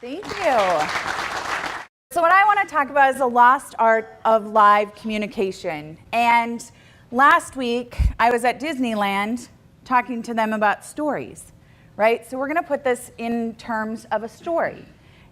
Thank you. So what I want to talk about is the lost art of live communication. And last week, I was at Disneyland talking to them about stories, right? So we're going to put this in terms of a story.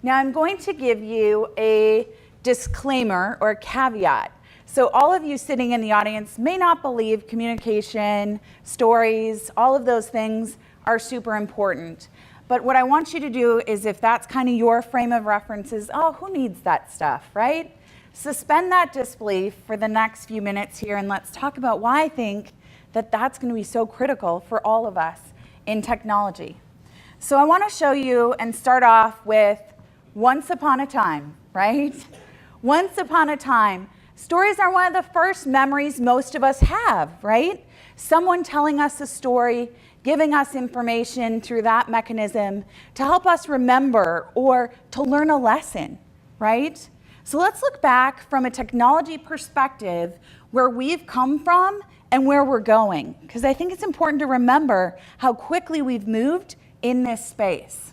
Now, I'm going to give you a disclaimer or a caveat. So all of you sitting in the audience may not believe communication, stories, all of those things are super important. But what I want you to do is, if that's kind of your frame of reference, is, oh, who needs that stuff, right? Suspend that disbelief for the next few minutes here, and let's talk about why I think that that's going to be so critical for all of us in technology. So I want to show you and start off with once upon a time, right? Once upon a time. Stories are one of the first memories most of us have, right? Someone telling us a story, giving us information through that mechanism to help us remember or to learn a lesson, right? So let's look back from a technology perspective where we've come from and where we're going, because I think it's important to remember how quickly we've moved in this space.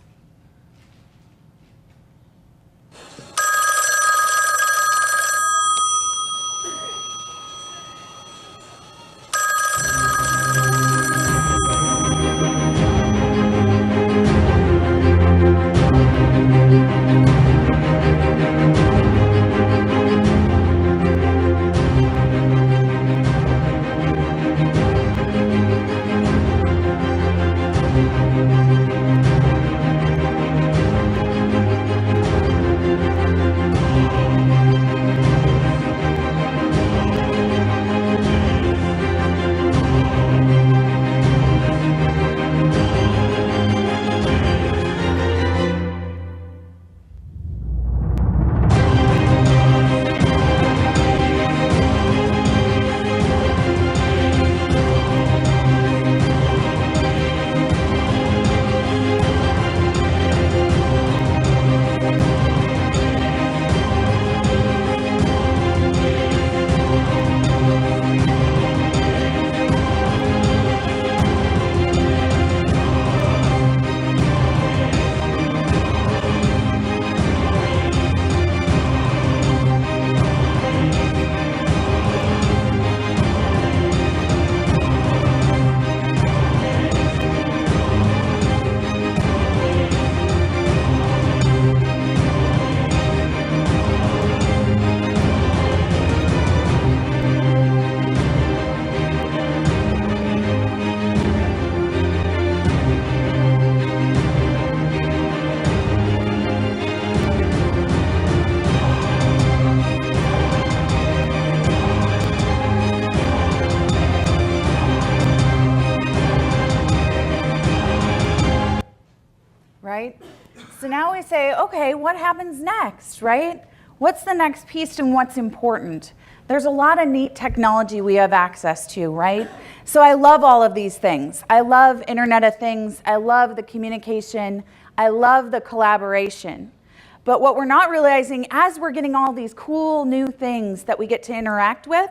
Right? So now we say, okay, what happens next, right? What's the next piece and what's important? There's a lot of neat technology we have access to, right? So I love all of these things. I love Internet of Things. I love the communication. I love the collaboration. But what we're not realizing, as we're getting all these cool new things that we get to interact with,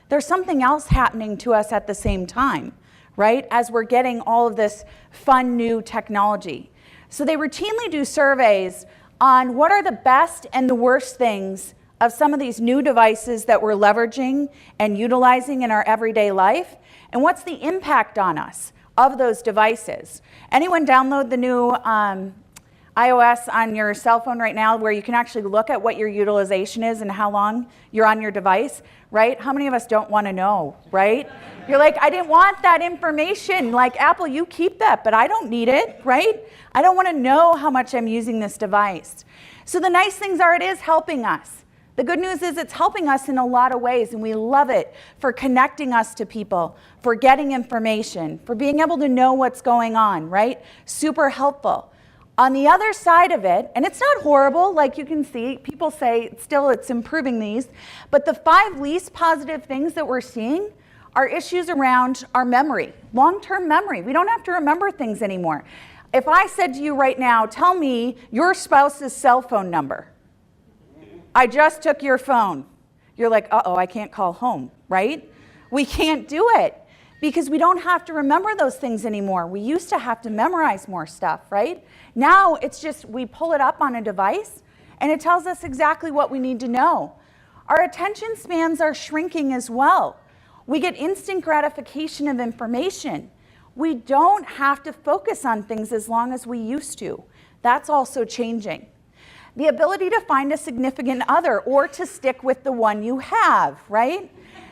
there's something else happening to us at the same time, right? As we're getting all of this fun new technology. So they routinely do surveys on what are the best and the worst things of some of these new devices that we're leveraging and utilizing in our everyday life, and what's the impact on us of those devices. Anyone download the new iOS on your cell phone right now, where you can actually look at what your utilization is and how long you're on your device, right? How many of us don't want to know, right? You're like, I didn't want that information. Like, Apple, you keep that, but I don't need it, right? I don't want to know how much I'm using this device. So the nice things are, it is helping us. The good news is it's helping us in a lot of ways, and we love it for connecting us to people, for getting information, for being able to know what's going on, right? Super helpful. On the other side of it, and it's not horrible, like you can see, people say still it's improving these, but the 5 least positive things that we're seeing are issues around our memory, long-term memory. We don't have to remember things anymore. If I said to you right now, tell me your spouse's cell phone number. I just took your phone. You're like, uh-oh, I can't call home, right? We can't do it. because we don't have to remember those things anymore. We used to have to memorize more stuff, right? Now it's just we pull it up on a device and it tells us exactly what we need to know. Our attention spans are shrinking as well. We get instant gratification of information. We don't have to focus on things as long as we used to. That's also changing. The ability to find a significant other or to stick with the one you have, right?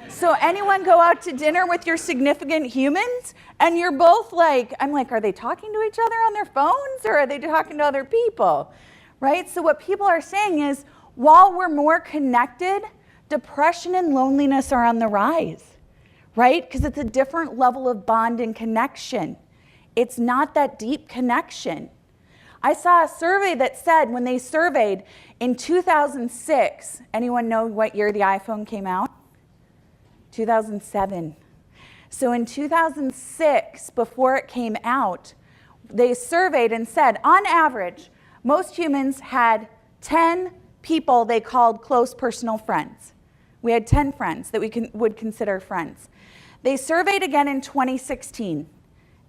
So anyone go out to dinner with your significant humans and you're both like, I'm like, are they talking to each other on their phones or are they talking to other people, right? So what people are saying is, while we're more connected, depression and loneliness are on the rise, right? Because it's a different level of bond and connection. It's not that deep connection. I saw a survey that said when they surveyed in 2006, anyone know what year the iPhone came out? 2007. So in 2006, before it came out, they surveyed and said, on average, most humans had 10 people they called close personal friends. We had 10 friends that we would consider friends. They surveyed again in 2016.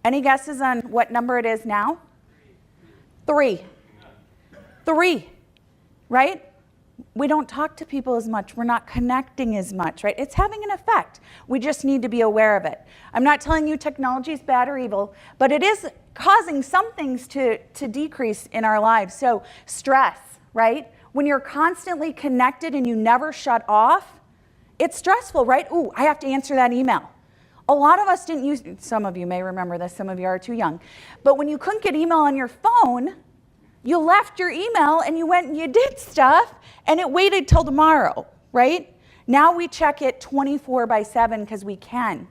Any guesses on what number it is now? 3. 3, right? We don't talk to people as much. We're not connecting as much, right? It's having an effect. We just need to be aware of it. I'm not telling you technology is bad or evil, but it is causing some things to decrease in our lives. So stress, right? When you're constantly connected and you never shut off, it's stressful, right? Ooh, I have to answer that email. A lot of us didn't use, some of you may remember this, some of you are too young, but when you couldn't get email on your phone, you left your email and you went and you did stuff and it waited till tomorrow, right? Now we check it 24/7 because we can.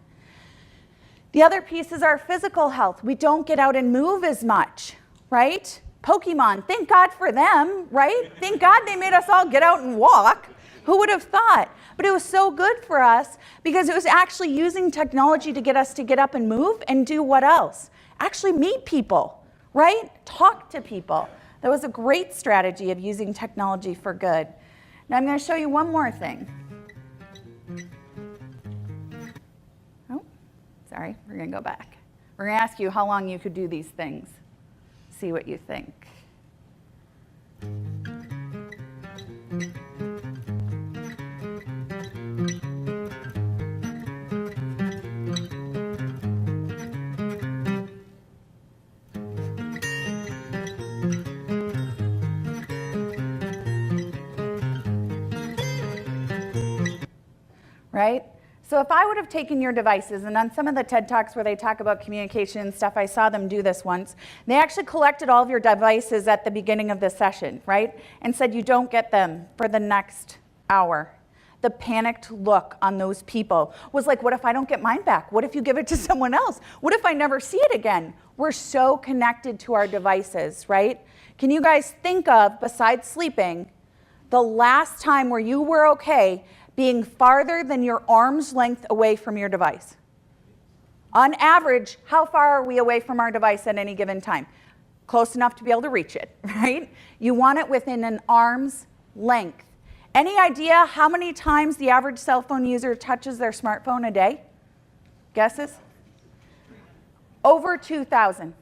The other piece is our physical health. We don't get out and move as much, right? Pokemon, thank God for them, right? Thank God they made us all get out and walk. Who would have thought? But it was so good for us because it was actually using technology to get us to get up and move and do what else? Actually meet people, right? Talk to people. That was a great strategy of using technology for good. Now I'm going to show you one more thing. Oh, sorry, we're going to go back. We're going to ask you how long you could do these things. See what you think. Right? So if I would have taken your devices, and on some of the TED Talks where they talk about communication and stuff, I saw them do this once. They actually collected all of your devices at the beginning of the session, right? And said you don't get them for the next hour. The panicked look on those people was like, what if I don't get mine back? What if you give it to someone else? What if I never see it again? We're so connected to our devices, right? Can you guys think of, besides sleeping, the last time where you were okay being farther than your arm's length away from your device? On average, how far are we away from our device at any given time? Close enough to be able to reach it, right? You want it within an arm's length. Any idea how many times the average cell phone user touches their smartphone a day? Guesses? Over 2,000.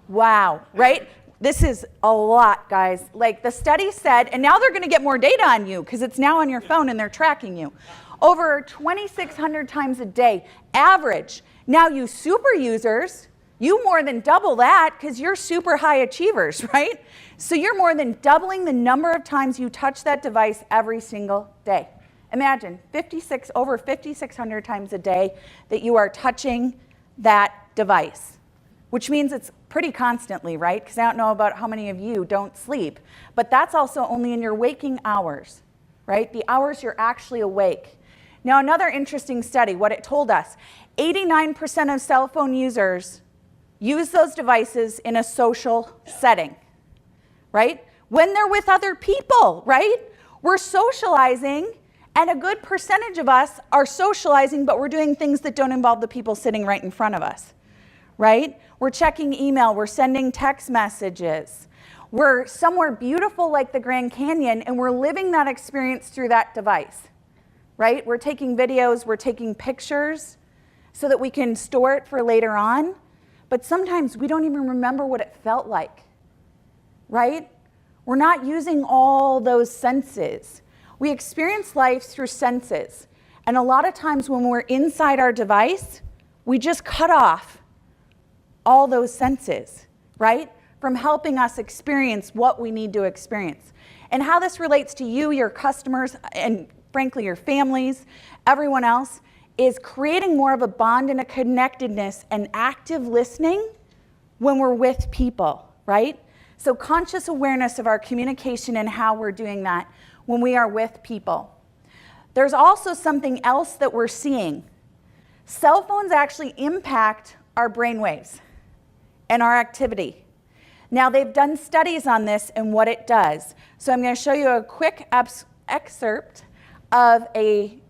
Wow, right? This is a lot, guys. Like the study said, and now they're going to get more data on you because it's now on your phone and they're tracking you. Over 2,600 times a day, average. Now you super users, you more than double that because you're super high achievers, right? So you're more than doubling the number of times you touch that device every single day. Imagine over 5,600 times a day that you are touching that device, which means it's pretty constantly, right? Because I don't know about how many of you don't sleep, but that's also only in your waking hours, right? The hours you're actually awake. Now, another interesting study, what it told us, 89% of cell phone users use those devices in a social setting, right? When they're with other people, right? We're socializing, and a good percentage of us are socializing, but we're doing things that don't involve the people sitting right in front of us, right? We're checking email, we're sending text messages. We're somewhere beautiful like the Grand Canyon, and we're living that experience through that device, right? We're taking videos, we're taking pictures. so that we can store it for later on, but sometimes we don't even remember what it felt like, right? We're not using all those senses. We experience life through senses, and a lot of times when we're inside our device, we just cut off all those senses, right? From helping us experience what we need to experience. And how this relates to you, your customers, and frankly, your families, everyone else, is creating more of a bond and a connectedness and active listening when we're with people, right? So conscious awareness of our communication and how we're doing that when we are with people. There's also something else that we're seeing. Cell phones actually impact our brainwaves and our activity. Now, they've done studies on this and what it does. So I'm going to show you a quick excerpt of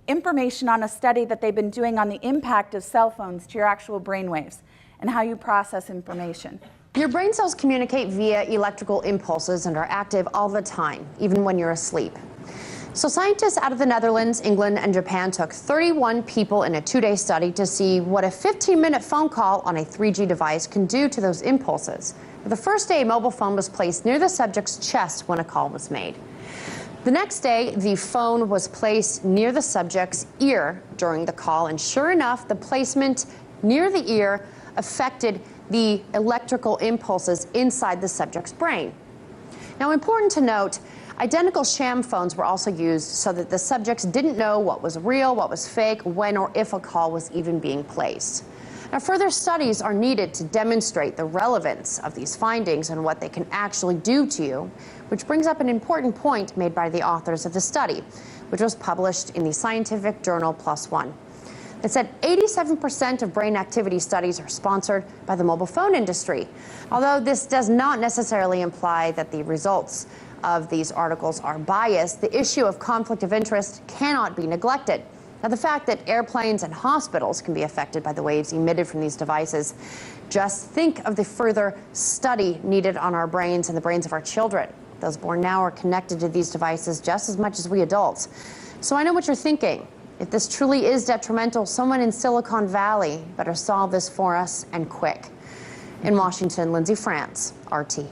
information on a study that they've been doing on the impact of cell phones to your actual brainwaves and how you process information. Your brain cells communicate via electrical impulses and are active all the time, even when you're asleep. So scientists out of the Netherlands, England, and Japan took 31 people in a 2-day study to see what a 15-minute phone call on a 3G device can do to those impulses. The first day, a mobile phone was placed near the subject's chest when a call was made. The next day, the phone was placed near the subject's ear during the call, and sure enough, the placement near the ear affected the electrical impulses inside the subject's brain. Now, important to note, identical sham phones were also used so that the subjects didn't know what was real, what was fake, when or if a call was even being placed. Now, further studies are needed to demonstrate the relevance of these findings and what they can actually do to you, which brings up an important point made by the authors of the study, which was published in the scientific journal PLOS ONE. It said 87% of brain activity studies are sponsored by the mobile phone industry. Although this does not necessarily imply that the results of these articles are biased, the issue of conflict of interest cannot be neglected. Now, the fact that airplanes and hospitals can be affected by the waves emitted from these devices, just think of the further study needed on our brains and the brains of our children. Those born now are connected to these devices just as much as we adults. So I know what you're thinking. If this truly is detrimental, someone in Silicon Valley better solve this for us, and quick. In Washington, Lindsay France, RT.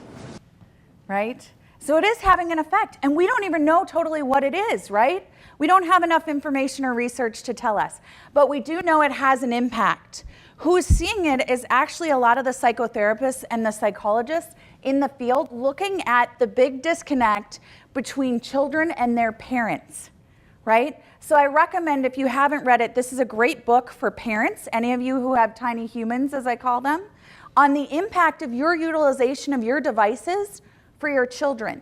Right? So it is having an effect, and we don't even know totally what it is, right? We don't have enough information or research to tell us, but we do know it has an impact. Who's seeing it is actually a lot of the psychotherapists and the psychologists in the field looking at the big disconnect between children and their parents, right? So I recommend, if you haven't read it, this is a great book for parents, any of you who have tiny humans, as I call them, on the impact of your utilization of your devices for your children.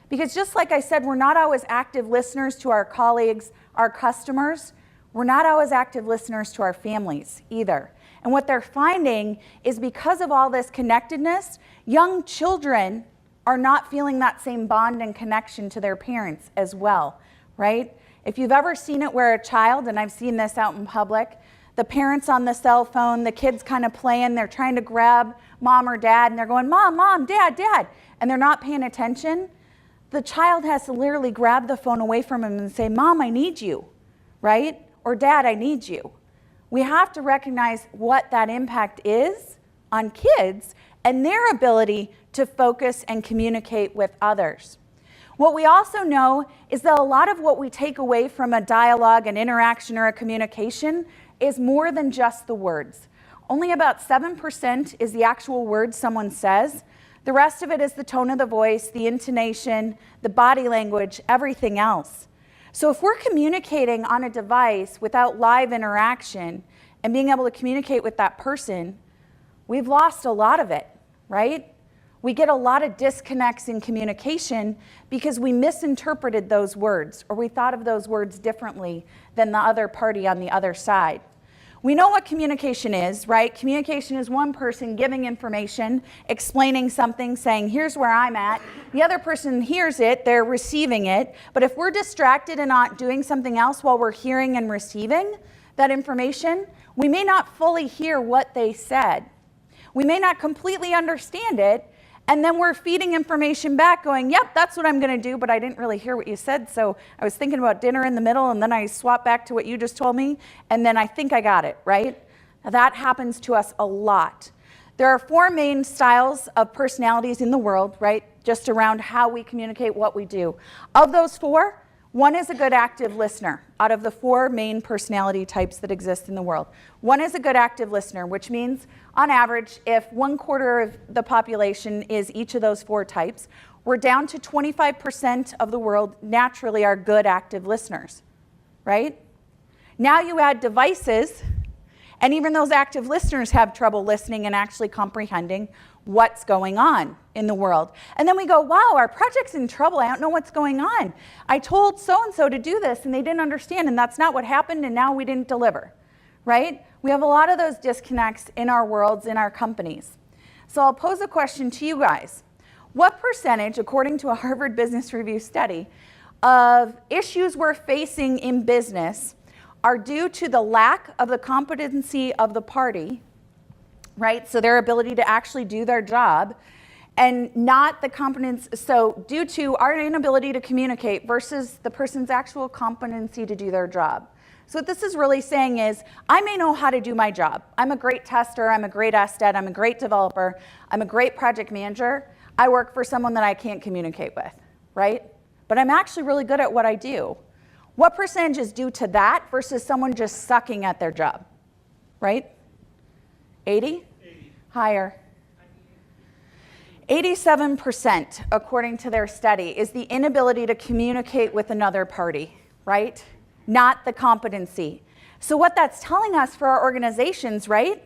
Because just like I said, we're not always active listeners to our colleagues, our customers. We're not always active listeners to our families either. And what they're finding is because of all this connectedness, young children are not feeling that same bond and connection to their parents as well, right? If you've ever seen it where a child, and I've seen this out in public, the parents on the cell phone, the kids kind of playing, they're trying to grab mom or dad, and they're going, Mom, Mom, Dad, Dad, and they're not paying attention. The child has to literally grab the phone away from him and say, Mom, I need you, right? Or Dad, I need you. We have to recognize what that impact is on kids and their ability to focus and communicate with others. What we also know is that a lot of what we take away from a dialogue, an interaction, or a communication is more than just the words. Only about 7% is the actual words someone says. The rest of it is the tone of the voice, the intonation, the body language, everything else. So if we're communicating on a device without live interaction and being able to communicate with that person, we've lost a lot of it, right? We get a lot of disconnects in communication because we misinterpreted those words, or we thought of those words differently than the other party on the other side. We know what communication is, right? Communication is one person giving information, explaining something, saying, here's where I'm at. The other person hears it, they're receiving it. But if we're distracted and not doing something else while we're hearing and receiving that information, we may not fully hear what they said. We may not completely understand it, and then we're feeding information back going, yep, that's what I'm going to do, but I didn't really hear what you said, so I was thinking about dinner in the middle, and then I swapped back to what you just told me, and then I think I got it, right? That happens to us a lot. There are 4 main styles of personalities in the world, right? Just around how we communicate what we do. Of those 4, 1 is a good active listener. Out of the 4 main personality types that exist in the world, 1 is a good active listener, which means on average, if 1/4 of the population is each of those 4 types, we're down to 25% of the world naturally are good active listeners, right? Now you add devices, and even those active listeners have trouble listening and actually comprehending what's going on in the world. And then we go, wow, our project's in trouble. I don't know what's going on. I told so-and-so to do this, and they didn't understand, and that's not what happened, and now we didn't deliver, right? We have a lot of those disconnects in our worlds, in our companies. So I'll pose a question to you guys. What percentage, according to a Harvard Business Review study, of issues we're facing in business are due to the lack of the competency of the party, right? So their ability to actually do their job, and not the competence, so due to our inability to communicate versus the person's actual competency to do their job. So what this is really saying is, I may know how to do my job. I'm a great tester, I'm a great SDET, I'm a great developer, I'm a great project manager. I work for someone that I can't communicate with, right? But I'm actually really good at what I do. What percentage is due to that versus someone just sucking at their job, right? 80? 80. Higher. 87%, according to their study, is the inability to communicate with another party, right? Not the competency. So what that's telling us for our organizations, right?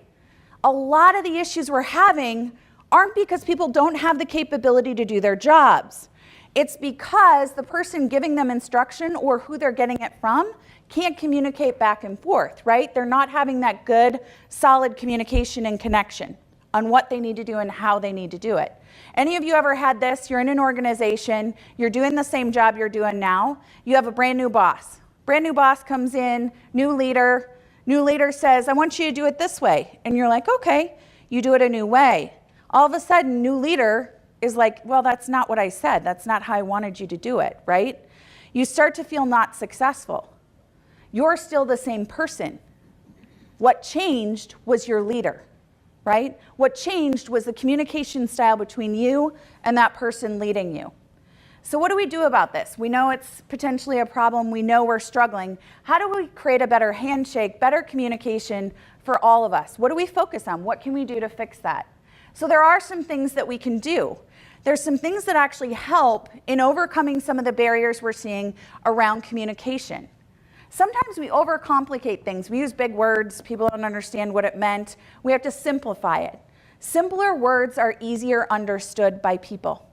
A lot of the issues we're having aren't because people don't have the capability to do their jobs. It's because the person giving them instruction or who they're getting it from can't communicate back and forth, right? They're not having that good, solid communication and connection on what they need to do and how they need to do it. Any of you ever had this? You're in an organization, you're doing the same job you're doing now, you have a brand new boss. Brand new boss comes in, new leader says, I want you to do it this way. And you're like, okay, you do it a new way. All of a sudden, new leader is like, well, that's not what I said. That's not how I wanted you to do it, right? You start to feel not successful. You're still the same person. What changed was your leader, right? What changed was the communication style between you and that person leading you. So what do we do about this? We know it's potentially a problem. We know we're struggling. How do we create a better handshake, better communication for all of us? What do we focus on? What can we do to fix that? So there are some things that we can do. There's some things that actually help in overcoming some of the barriers we're seeing around communication. Sometimes we overcomplicate things. We use big words. People don't understand what it meant. We have to simplify it. Simpler words are easier understood by people.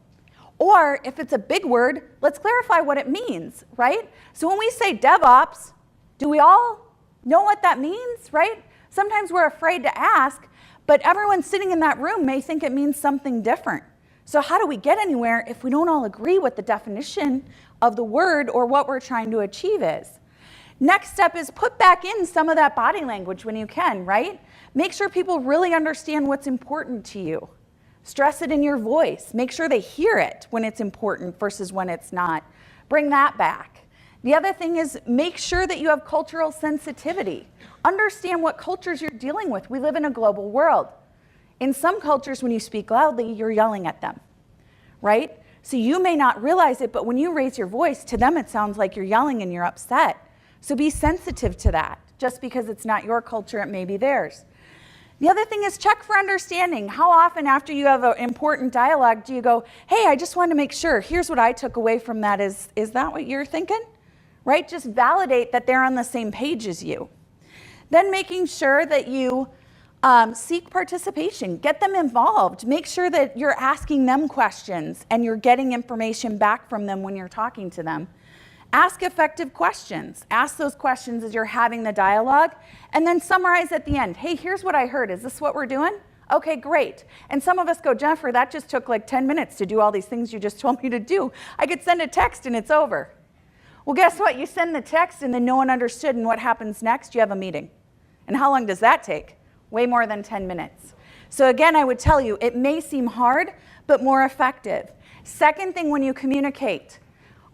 Or if it's a big word, let's clarify what it means, right? So when we say DevOps, do we all know what that means, right? Sometimes we're afraid to ask, but everyone sitting in that room may think it means something different. So how do we get anywhere if we don't all agree what the definition of the word or what we're trying to achieve is? Next step is put back in some of that body language when you can, right? Make sure people really understand what's important to you. Stress it in your voice. Make sure they hear it when it's important versus when it's not. Bring that back. The other thing is make sure that you have cultural sensitivity. Understand what cultures you're dealing with. We live in a global world. In some cultures, when you speak loudly, you're yelling at them, right? So you may not realize it, but when you raise your voice, to them it sounds like you're yelling and you're upset. So be sensitive to that. Just because it's not your culture, it may be theirs. The other thing is check for understanding. How often after you have an important dialogue do you go, hey, I just wanted to make sure, here's what I took away from that. Is that what you're thinking? Right? Just validate that they're on the same page as you. Then making sure that you seek participation. Get them involved. Make sure that you're asking them questions and you're getting information back from them when you're talking to them. Ask effective questions. Ask those questions as you're having the dialogue, and then summarize at the end. Hey, here's what I heard. Is this what we're doing? Okay, great. And some of us go, Jennifer, that just took like 10 minutes to do all these things you just told me to do. I could send a text and it's over. Well, guess what? You send the text and then no one understood, and what happens next? You have a meeting. And how long does that take? Way more than 10 minutes. So again, I would tell you, it may seem hard, but more effective. Second thing, when you communicate,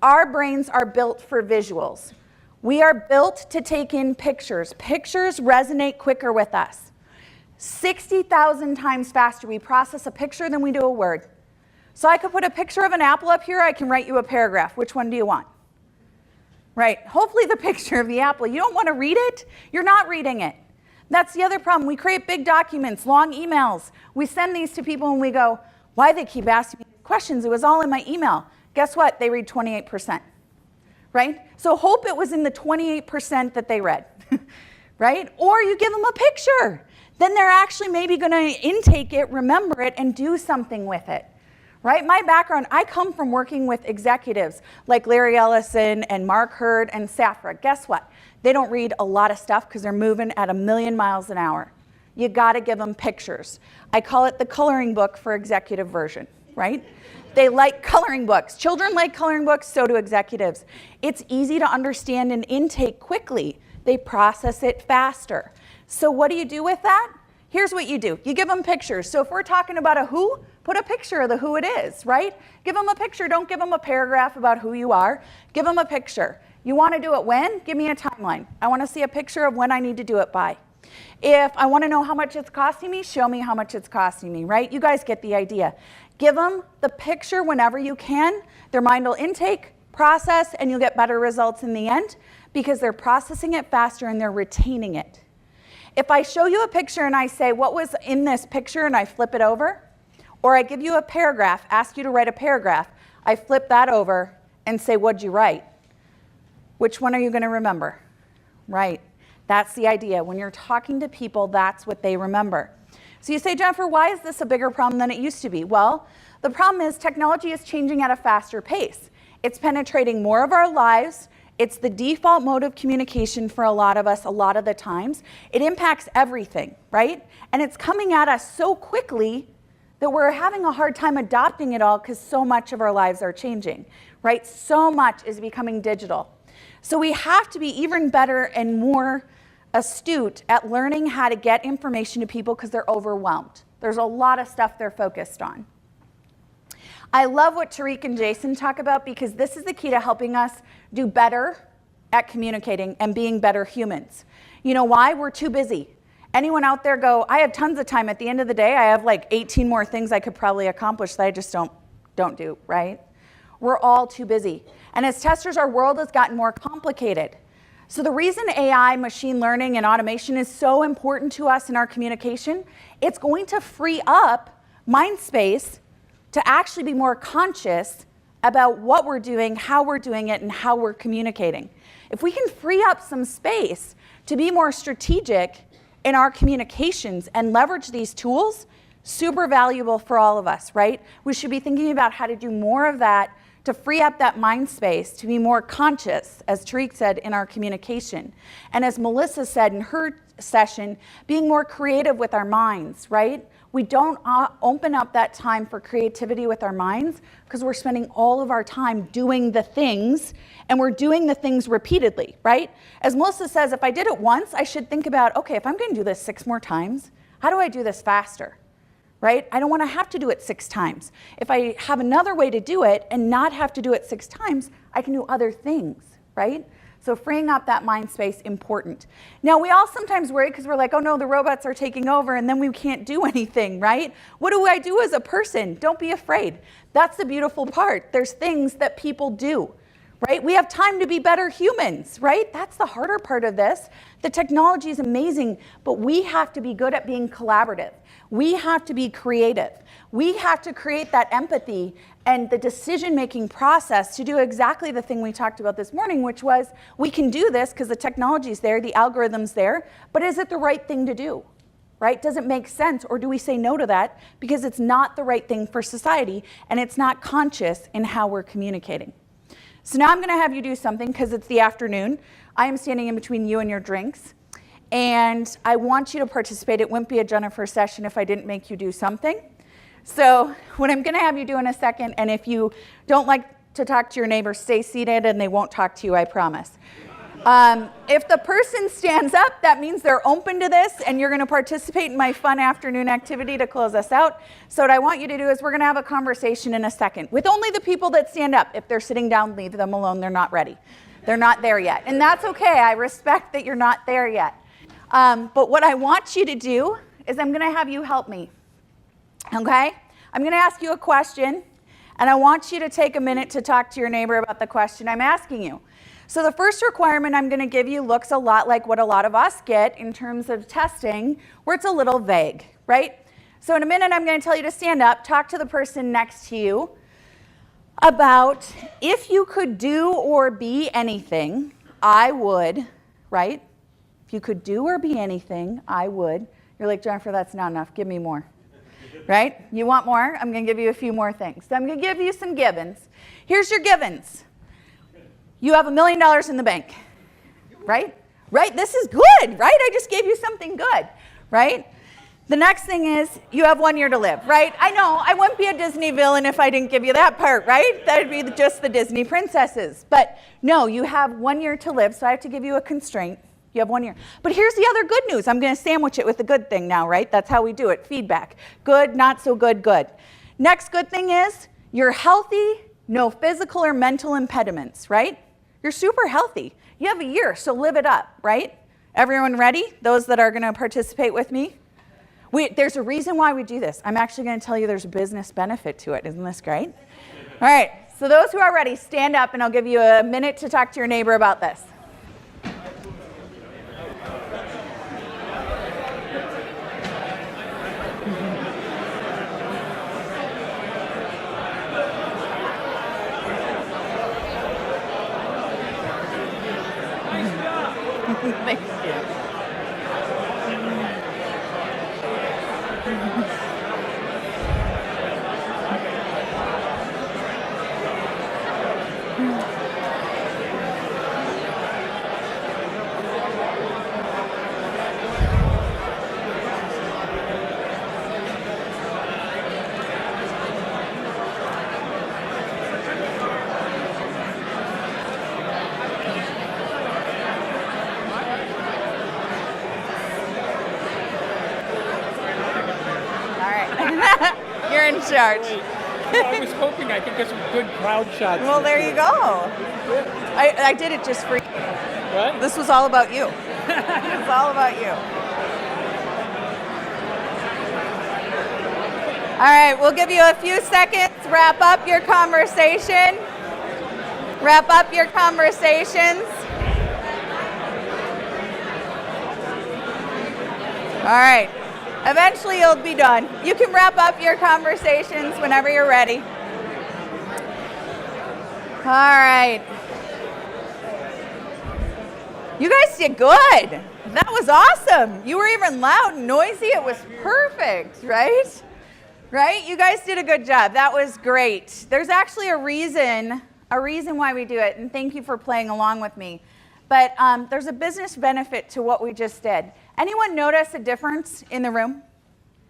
our brains are built for visuals. We are built to take in pictures. Pictures resonate quicker with us. 60,000 times faster we process a picture than we do a word. So I could put a picture of an apple up here, I can write you a paragraph. Which one do you want? Right, hopefully the picture of the apple. You don't want to read it, you're not reading it. That's the other problem. We create big documents, long emails. We send these to people and we go, why they keep asking me questions? It was all in my email. Guess what? They read 28%, right? So hope it was in the 28% that they read, right? Or you give them a picture. Then they're actually maybe going to intake it, remember it, and do something with it. Right? My background, I come from working with executives like Larry Ellison and Mark Hurd and Safra. Guess what? They don't read a lot of stuff because they're moving at 1,000,000 miles an hour. You got to give them pictures. I call it the coloring book for executive version, right? They like coloring books. Children like coloring books, so do executives. It's easy to understand and intake quickly. They process it faster. So what do you do with that? Here's what you do. You give them pictures. So if we're talking about a who, put a picture of the who it is, right? Give them a picture. Don't give them a paragraph about who you are. Give them a picture. You want to do it when? Give me a timeline. I want to see a picture of when I need to do it by. If I want to know how much it's costing me, show me how much it's costing me, right? You guys get the idea. Give them the picture whenever you can. Their mind will intake, process, and you'll get better results in the end because they're processing it faster and they're retaining it. If I show you a picture and I say, what was in this picture, and I flip it over, or I give you a paragraph, ask you to write a paragraph, I flip that over and say, what'd you write? Which one are you going to remember? Right. That's the idea. When you're talking to people, that's what they remember. So you say, Jennifer, why is this a bigger problem than it used to be? Well, the problem is technology is changing at a faster pace. It's penetrating more of our lives. It's the default mode of communication for a lot of us a lot of the times. It impacts everything, right? And it's coming at us so quickly that we're having a hard time adopting it all because so much of our lives are changing, right? So much is becoming digital. So we have to be even better and more astute at learning how to get information to people because they're overwhelmed. There's a lot of stuff they're focused on. I love what Tariq and Jason talk about because this is the key to helping us do better at communicating and being better humans. You know why? We're too busy. Anyone out there go, I have tons of time. At the end of the day, I have like 18 more things I could probably accomplish that I just don't do, right? We're all too busy. And as testers, our world has gotten more complicated. So the reason AI, machine learning, and automation is so important to us in our communication, it's going to free up mind space to actually be more conscious about what we're doing, how we're doing it, and how we're communicating. If we can free up some space to be more strategic in our communications and leverage these tools, super valuable for all of us, right? We should be thinking about how to do more of that to free up that mind space, to be more conscious, as Tariq said, in our communication. And as Melissa said in her session, being more creative with our minds, right? We don't open up that time for creativity with our minds because we're spending all of our time doing the things, and we're doing the things repeatedly, right? As Melissa says, if I did it once, I should think about, okay, if I'm going to do this 6 more times, how do I do this faster, right? I don't want to have to do it 6 times. If I have another way to do it and not have to do it 6 times, I can do other things, right? So freeing up that mind space, important. Now, we all sometimes worry because we're like, oh no, the robots are taking over and then we can't do anything, right? What do I do as a person? Don't be afraid. That's the beautiful part. There's things that people do, right? We have time to be better humans, right? That's the harder part of this. The technology is amazing, but we have to be good at being collaborative. We have to be creative. We have to create that empathy and the decision-making process to do exactly the thing we talked about this morning, which was we can do this because the technology's there, the algorithm's there, but is it the right thing to do, right? Does it make sense, or do we say no to that because it's not the right thing for society and it's not conscious in how we're communicating? So now I'm going to have you do something because it's the afternoon. I am standing in between you and your drinks, and I want you to participate. It wouldn't be a Jennifer session if I didn't make you do something. So what I'm going to have you do in a second, and if you don't like to talk to your neighbors, stay seated and they won't talk to you, I promise. If the person stands up, that means they're open to this and you're going to participate in my fun afternoon activity to close us out. So what I want you to do is we're going to have a conversation in a second with only the people that stand up. If they're sitting down, leave them alone. They're not ready. They're not there yet. And that's okay. I respect that you're not there yet. But what I want you to do is I'm going to have you help me. Okay? I'm going to ask you a question, and I want you to take a minute to talk to your neighbor about the question I'm asking you. So the first requirement I'm going to give you looks a lot like what a lot of us get in terms of testing, where it's a little vague, right? So in a minute, I'm going to tell you to stand up, talk to the person next to you about if you could do or be anything, I would, right? If you could do or be anything, I would. You're like, Jennifer, that's not enough. Give me more, right? You want more? I'm going to give you a few more things. So I'm going to give you some givens. Here's your givens. You have $1 million in the bank, right? Right? This is good, right? I just gave you something good, right? The next thing is you have 1 year to live, right? I know, I wouldn't be a Disney villain if I didn't give you that part, right? That would be just the Disney princesses. But no, you have 1 year to live, so I have to give you a constraint. You have 1 year. But here's the other good news. I'm going to sandwich it with the good thing now, right? That's how we do it, feedback. Good, not so good, good. Next good thing is you're healthy, no physical or mental impediments, right? You're super healthy. You have a year, so live it up, right? Everyone ready? Those that are going to participate with me? There's a reason why we do this. I'm actually going to tell you there's a business benefit to it. Isn't this great? All right, so those who are ready, stand up, and I'll give you a minute to talk to your neighbor about this. Thank you. You're in charge. I was hoping I could get some good crowd shots. Well, there you go. I did it just for you. What? This was all about you. It's all about you. All right, we'll give you a few seconds. Wrap up your conversation. Wrap up your conversations. All right. Eventually you'll be done. You can wrap up your conversations whenever you're ready. All right. You guys did good. That was awesome. You were even loud and noisy. It was perfect, right? Right? You guys did a good job. That was great. There's actually a reason why we do it, and thank you for playing along with me. But there's a business benefit to what we just did. Anyone notice a difference in the room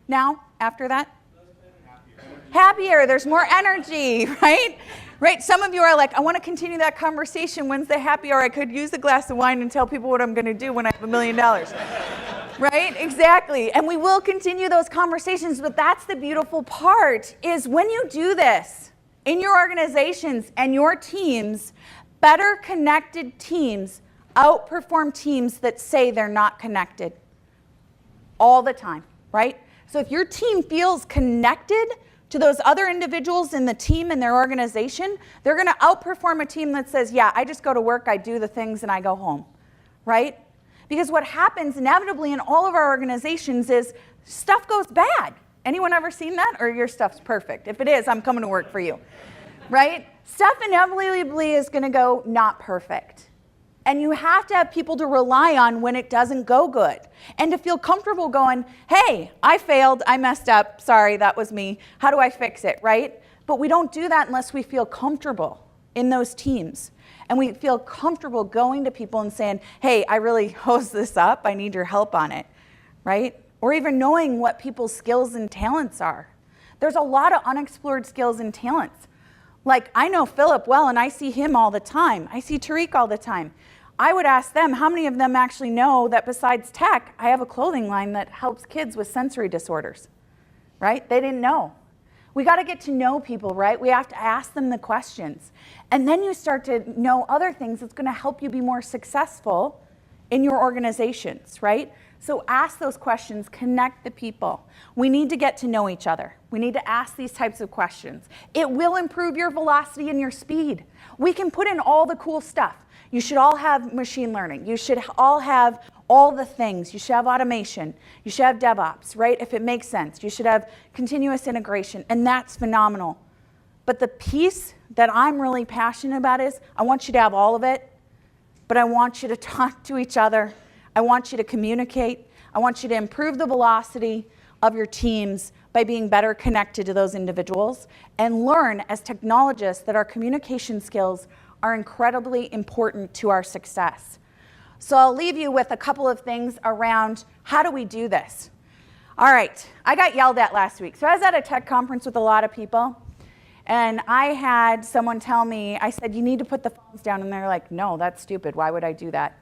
now, after that? Happier. There's more energy, right? Right? Some of you are like, I want to continue that conversation. When's the happy hour? I could use a glass of wine and tell people what I'm going to do when I have $1 million. Right? Exactly. And we will continue those conversations, but that's the beautiful part, is when you do this in your organizations and your teams, better connected teams outperform teams that say they're not connected all the time, right? So if your team feels connected to those other individuals in the team and their organization, they're going to outperform a team that says, yeah, I just go to work, I do the things, and I go home, right? Because what happens inevitably in all of our organizations is stuff goes bad. Anyone ever seen that? Or your stuff's perfect? If it is, I'm coming to work for you, right? Stuff inevitably is going to go not perfect. And you have to have people to rely on when it doesn't go good. And to feel comfortable going, hey, I failed, I messed up, sorry, that was me. How do I fix it, right? But we don't do that unless we feel comfortable in those teams. And we feel comfortable going to people and saying, hey, I really hosed this up, I need your help on it, right? Or even knowing what people's skills and talents are. There's a lot of unexplored skills and talents. Like, I know Philip well, and I see him all the time. I see Tariq all the time. I would ask them, how many of them actually know that besides tech, I have a clothing line that helps kids with sensory disorders, right? They didn't know. We got to get to know people, right? We have to ask them the questions. And then you start to know other things that's going to help you be more successful in your organizations, right? So ask those questions, connect the people. We need to get to know each other. We need to ask these types of questions. It will improve your velocity and your speed. We can put in all the cool stuff. You should all have machine learning. You should all have all the things. You should have automation. You should have DevOps, right? If it makes sense. You should have continuous integration, and that's phenomenal. But the piece that I'm really passionate about is I want you to have all of it, but I want you to talk to each other. I want you to communicate. I want you to improve the velocity of your teams by being better connected to those individuals and learn as technologists that our communication skills are incredibly important to our success. So I'll leave you with a couple of things around how do we do this. All right, I got yelled at last week. So I was at a tech conference with a lot of people, and I had someone tell me, I said, you need to put the phones down, and they're like, no, that's stupid. Why would I do that?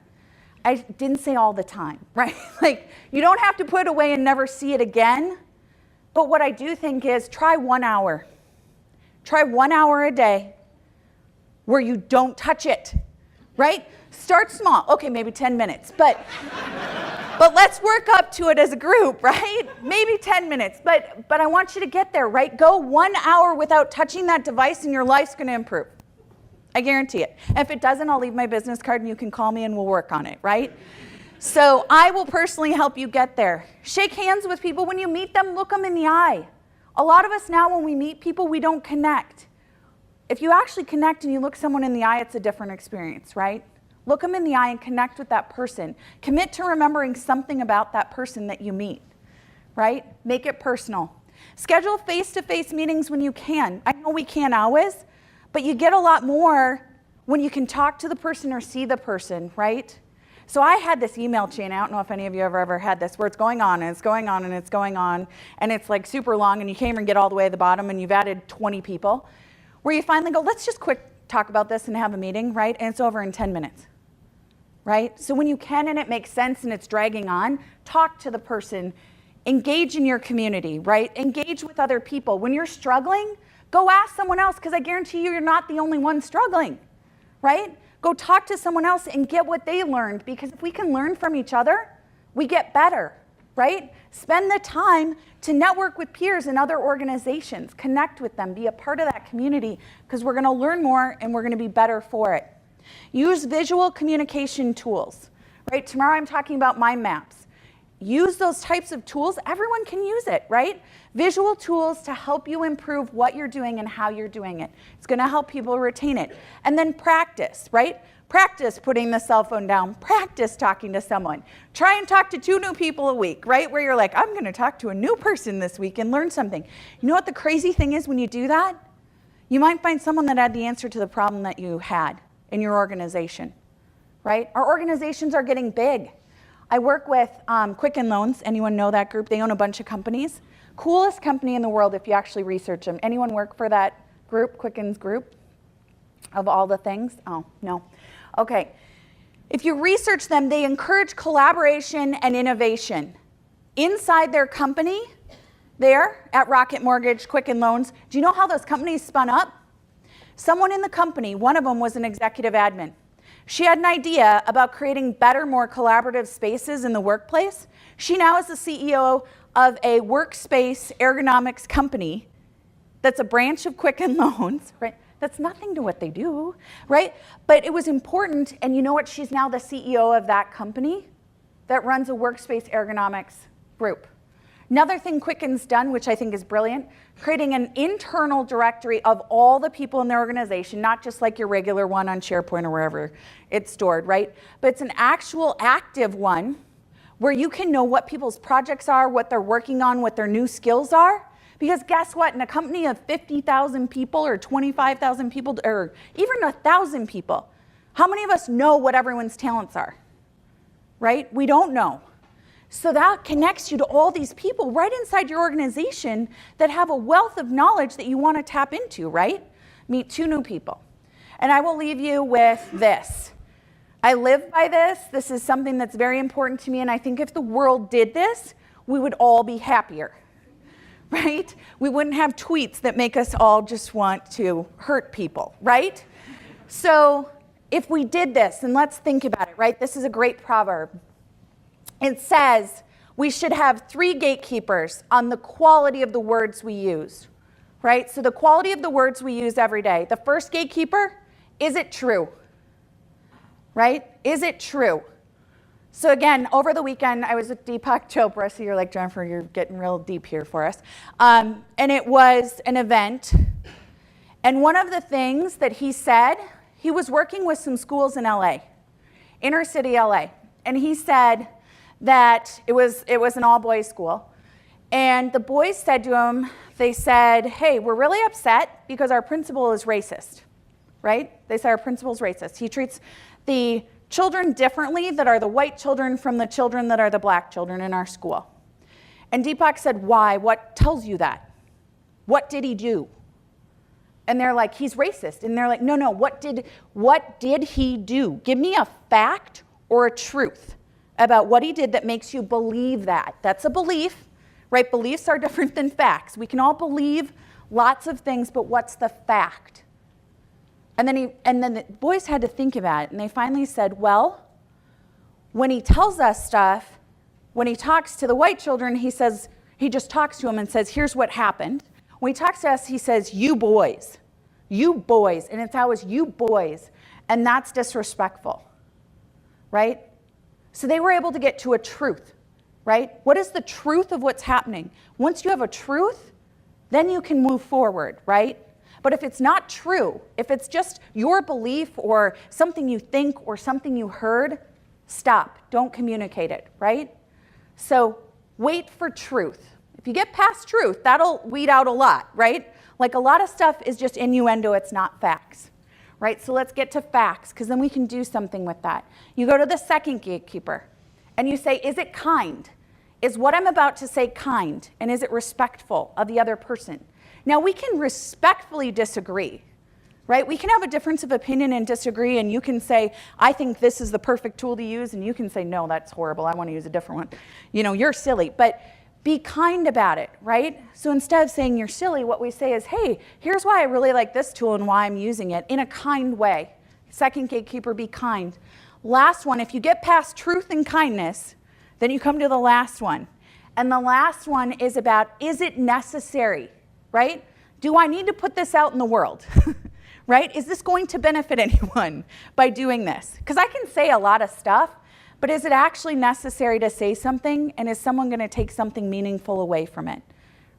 I didn't say all the time, right? Like, you don't have to put it away and never see it again. But what I do think is try 1 hour. Try 1 hour a day where you don't touch it, right? Start small. Okay, maybe 10 minutes, but let's work up to it as a group, right? Maybe 10 minutes, but I want you to get there, right? Go 1 hour without touching that device and your life's gonna improve. I guarantee it. If it doesn't, I'll leave my business card and you can call me and we'll work on it, right? So I will personally help you get there. Shake hands with people. When you meet them, look them in the eye. A lot of us now, when we meet people, we don't connect. If you actually connect and you look someone in the eye, it's a different experience, right? Look them in the eye and connect with that person. Commit to remembering something about that person that you meet, right? Make it personal. Schedule face-to-face meetings when you can. I know we can't always, but you get a lot more when you can talk to the person or see the person, right? So I had this email chain, I don't know if any of you have ever had this, where it's going on and it's going on and it's going on, and it's like super long, and you can't even get all the way to the bottom, and you've added 20 people, where you finally go, let's just quick talk about this and have a meeting, right? And it's over in 10 minutes, right? So when you can and it makes sense and it's dragging on, talk to the person, engage in your community, right? Engage with other people. When you're struggling, go ask someone else, because I guarantee you're not the only one struggling, right? Go talk to someone else and get what they learned, because if we can learn from each other, we get better, right? Spend the time to network with peers in other organizations, connect with them, be a part of that community, because we're gonna learn more and we're gonna be better for it. Use visual communication tools, right? Tomorrow I'm talking about mind maps. Use those types of tools. Everyone can use it, right? Visual tools to help you improve what you're doing and how you're doing it. It's gonna help people retain it. And then practice, right? Practice putting the cell phone down. Practice talking to someone. Try and talk to 2 new people a week, right? Where you're like, I'm gonna talk to a new person this week and learn something. You know what the crazy thing is when you do that? You might find someone that had the answer to the problem that you had in your organization, right? Our organizations are getting big. I work with Quicken Loans. Anyone know that group? They own a bunch of companies. Coolest company in the world if you actually research them. Anyone work for that group, Quicken's group, of all the things? Oh, no. Okay. If you research them, they encourage collaboration and innovation. Inside their company, there at Rocket Mortgage, Quicken Loans, do you know how those companies spun up? Someone in the company, one of them was an executive admin. She had an idea about creating better, more collaborative spaces in the workplace. She now is the CEO of a workspace ergonomics company that's a branch of Quicken Loans, right? That's nothing to what they do, right? But it was important, and you know what? She's now the CEO of that company that runs a workspace ergonomics group. Another thing Quicken's done, which I think is brilliant, creating an internal directory of all the people in their organization, not just like your regular one on SharePoint or wherever it's stored, right? But it's an actual active one where you can know what people's projects are, what they're working on, what their new skills are. Because guess what? In a company of 50,000 people or 25,000 people or even 1,000 people, how many of us know what everyone's talents are, right? We don't know. So that connects you to all these people right inside your organization that have a wealth of knowledge that you want to tap into, right? Meet 2 new people. And I will leave you with this. I live by this. This is something that's very important to me, and I think if the world did this, we would all be happier, right? We wouldn't have tweets that make us all just want to hurt people, right? So if we did this, and let's think about it, right? This is a great proverb. it says we should have 3 gatekeepers on the quality of the words we use, right? So the quality of the words we use every day. The first gatekeeper, is it true? Right? Is it true? So again, over the weekend, I was with Deepak Chopra, so you're like, Jennifer, you're getting real deep here for us. And it was an event. And one of the things that he said, he was working with some schools in LA, inner city LA. And he said that it was an all-boys school. And the boys said to him, they said, hey, we're really upset because our principal is racist, right? They said our principal's racist. He treats the children differently that are the white children from the children that are the black children in our school. And Deepak said, why? What tells you that? What did he do? And they're like, he's racist. And they're like, no, what did he do? Give me a fact or a truth about what he did that makes you believe that. That's a belief, right? Beliefs are different than facts. We can all believe lots of things, but what's the fact? And then the boys had to think about it, and they finally said, well, when he tells us stuff, when he talks to the white children, he just talks to them and says, here's what happened. When he talks to us, he says, you boys, and it's always you boys, and that's disrespectful, right? So they were able to get to a truth, right? What is the truth of what's happening? Once you have a truth, then you can move forward, right? But if it's not true, if it's just your belief or something you think or something you heard, stop, don't communicate it, right? So wait for truth. If you get past truth, that'll weed out a lot, right? Like a lot of stuff is just innuendo, it's not facts, right? So let's get to facts, because then we can do something with that. You go to the second gatekeeper, and you say, is it kind? Is what I'm about to say kind? And is it respectful of the other person? Now, we can respectfully disagree, right? We can have a difference of opinion and disagree, and you can say, I think this is the perfect tool to use, and you can say, no, that's horrible, I want to use a different one. You know, you're silly, but be kind about it, right? So instead of saying you're silly, what we say is, hey, here's why I really like this tool and why I'm using it in a kind way. Second gatekeeper, be kind. Last one, if you get past truth and kindness, then you come to the last one. And the last one is about, is it necessary? Right? Do I need to put this out in the world? Right? Is this going to benefit anyone by doing this? Because I can say a lot of stuff, but is it actually necessary to say something? And is someone going to take something meaningful away from it?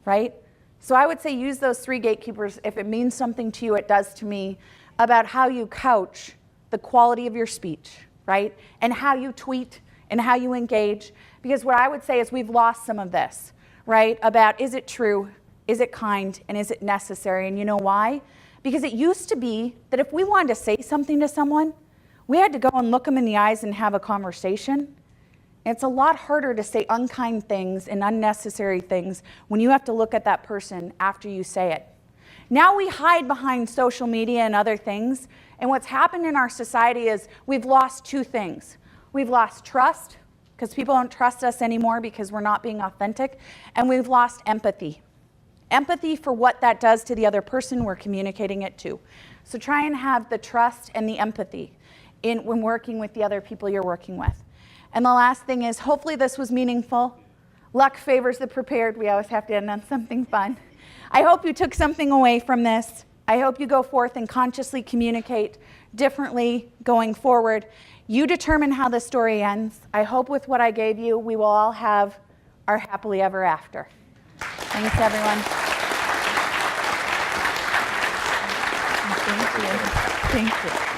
Right? So I would say use those 3 gatekeepers if it means something to you, it does to me, about how you couch the quality of your speech, right? And how you tweet and how you engage. Because what I would say is we've lost some of this, right? About is it true? Is it kind, and is it necessary? And you know why? Because it used to be that if we wanted to say something to someone, we had to go and look them in the eyes and have a conversation. It's a lot harder to say unkind things and unnecessary things when you have to look at that person after you say it. Now we hide behind social media and other things, and what's happened in our society is we've lost 2 things. We've lost trust, because people don't trust us anymore because we're not being authentic, and we've lost empathy. Empathy for what that does to the other person we're communicating it to. So try and have the trust and the empathy when working with the other people you're working with. And the last thing is, hopefully this was meaningful. Luck favors the prepared. We always have to end on something fun. I hope you took something away from this. I hope you go forth and consciously communicate differently going forward. You determine how the story ends. I hope with what I gave you, we will all have our happily ever after. Thanks, everyone. Thank you. Thank you.